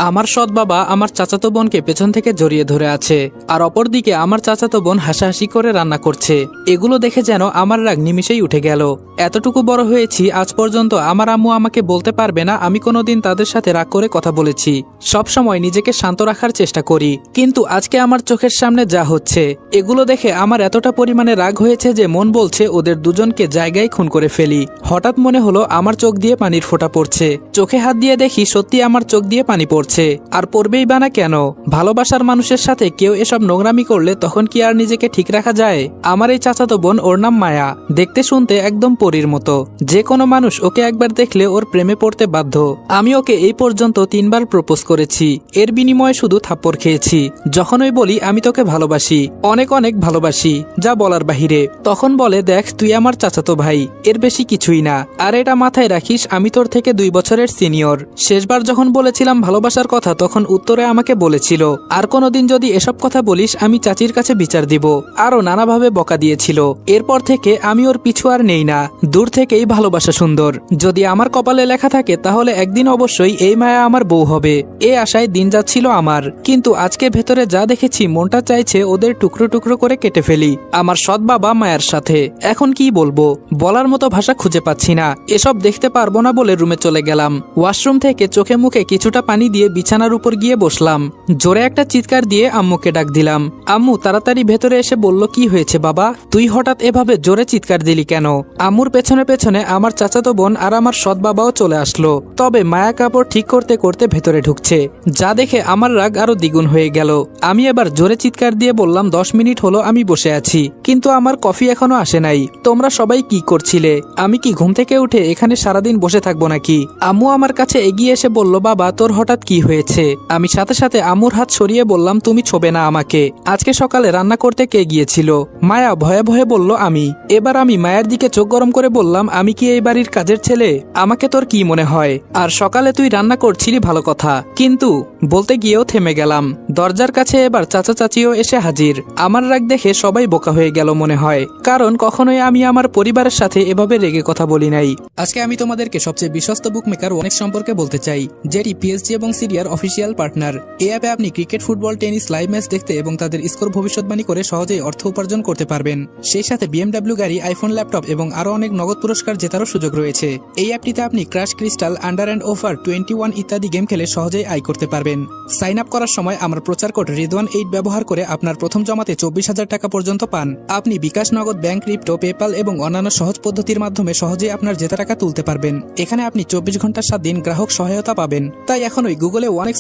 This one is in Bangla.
আমার সৎ বাবা আমার চাচাতো বোনকে পেছন থেকে জড়িয়ে ধরে আছে, আর অপরদিকে আমার চাচাতো বোন হাসাহাসি করে রান্না করছে। এগুলো দেখে যেন আমার রাগ নিমিষেই উঠে গেল। এতটুকু বড় হয়েছি, আজ পর্যন্ত আমার আম্মু আমাকে বলতে পারবে না আমি কোনোদিন তাদের সাথে রাগ করে কথা বলেছি। সব সময় নিজেকে শান্ত রাখার চেষ্টা করি, কিন্তু আজকে আমার চোখের সামনে যা হচ্ছে এগুলো দেখে আমার এতটা পরিমাণে রাগ হয়েছে যে মন বলছে ওদের দুজনকে জায়গায় খুন করে ফেলি। হঠাৎ মনে হলো আমার চোখ দিয়ে পানির ফোঁটা পড়ছে। চোখে হাত দিয়ে দেখি সত্যি আমার চোখ দিয়ে পানি পড়ছে। আর পড়বেই বা না কেন? ভালোবাসার মানুষের সাথে কেউ এসব নোংরামি করলে তখন কি আর নিজেকে ঠিক রাখা যায়? আমার এই চাচাতো বোন, ওর নাম মায়া, দেখতে শুনতে একদম পরীর মতো। যে কোনো মানুষ ওকে একবার দেখলে ওর প্রেমে পড়তে বাধ্য। আমি ওকে এই পর্যন্ত 3 বার প্রপোজ করেছি, এর বিনিময়ে শুধু থাপ্পড় খেয়েছি। যখনই বলি আমি তোকে ভালোবাসি, অনেক অনেক ভালোবাসি, যা বলার বাহিরে, তখন বলে দেখ তুই আমার চাচাতো ভাই, এর বেশি কিছুই না। আর এটা মাথায় রাখিস আমি তোর থেকে 2 বছরের সিনিয়র। শেষবার যখন বলেছিলাম ভালোবাসার কথা তখন উত্তরে আমাকে বলেছিল আর কোনোদিন যদি এসব কথা বলিস আমি চাচির কাছে বিচার দিব। আরো নানাভাবে বকা দিয়েছিল। এরপর থেকে আমি ওর পিছু আর নেই না। দূর থেকেই ভালোবাসা সুন্দর। যদি আমার কপালে লেখা থাকে তাহলে একদিন অবশ্যই এই মায়া আমার বউ হবে, এ আশায় দিন যাচ্ছিল আমার। কিন্তু আজকে ভেতরে যা দেখেছি মনটা চাইছে ওদের টুকরো টুকরো করে কেটে ফেলি, আমার সৎ বাবা মায়ের সাথে। এখন কি বলবো, বলার মতো ভাষা খুঁজে পাচ্ছি না। এসব দেখতে পারবো না বলে রুমে চলে গেলাম। ওয়াশরুম থেকে চোখে মুখে কিছুটা পানি দিয়ে বিছানার উপর গিয়ে বসলাম। জোরে একটা চিৎকার দিয়ে আম্মুকে ডাক দিলাম। আম্মু তাড়াতাড়ি ভেতরে এসে বলল, কি হয়েছে বাবা, তুই হঠাৎ এভাবে জোরে চিৎকার দিলি কেন? আম্মুর পেছনে পেছনে আমার চাচাতো বোন আর আমার সৎ বাবাও চলে আসলো। তবে মায়া কাপড় ঠিক করতে করতে ভেতরে ঢুকছে, যা দেখে আমার রাগ আরো দ্বিগুণ হয়ে গেল। আমি এবার জোরে চিৎকার দিয়ে বললাম, 10 মিনিট হলো আমি বসে আছি, কিন্তু আমার কফি এখনো আসে নাই। তোমরা সবাই কি করছিলে? আমি কি ঘুম থেকে উঠে এখানে সারাদিন বসে থাকবো নাকি? আম্মু আমার কাছে এগিয়ে এসে বলল, বাবা তোর হঠাৎ কি হয়েছে? আমি সাথে সাথে আম্মুর হাত সরিয়ে বললাম, তুমি ছোবে না আমাকে, আজকে সকালে রান্না করতে কে গিয়েছিল? মায়া ভয়ে ভয়ে বলল, আমি। এবার আমি মায়ের দিকে চোখ গরম করে বললাম, আমি কি এই বাড়ির কাজের ছেলে? আমাকে তোর কি মনে হয়? আর সকালে তুই রান্না করছিলি ভালো কথা, কিন্তু বলতে গিয়েও থেমে গেলাম। দরজার কাছে এবার চাচা চাচিও এসে হাজির। আমার রাগ দেখে সবাই বোকা হয়ে গেল মনে হয়, কারণ কখনোই আমি আমার পরিবারের সাথে এভাবে রেগে কথা বলি নাই। আজকে আমি তোমাদেরকে সবচেয়ে বিশ্বস্ত বুকমেকার ওনেক্স সম্পর্কে বলতে চাই, যেটি পিএসজি এবং সিরিয়ার অফিসিয়াল পার্টনার। এই অ্যাপে আপনি cricket, football, tennis live match দেখতে এবং তাদের স্কোর ভবিষ্যৎবাণী করে সহজেই অর্থ উপার্জন করতে পারবেন। সেই সাথে BMW গাড়ি, আইফোন, ল্যাপটপ এবং আরো অনেক নগদ পুরস্কার জেতারও সুযোগ রয়েছে। এই অ্যাপটিতে আপনি crash, crystal, under and over 21 ইত্যাদি গেম খেলে সহজেই আয় করতে পারবেন। সাইন আপ করার সময় আমার প্রচার কোড রিদওয়ান8 ব্যবহার করে আপনার প্রথম জমাতে 24,000 টাকা পর্যন্ত পান। আপনি বিকাশ, নগদ, ব্যাংক, ক্রিপ্টো, পেপাল এবং অন্যান্য সহজ পদ্ধতির মাধ্যমে সহজেই আপনার জেতা টাকা তুলতে পারবেন। এখানে আপনি 24 ঘন্টা 7 দিন গ্রাহক সহায়তা পাবেন। তাই এখনই গুগলে ওয়ানেক্স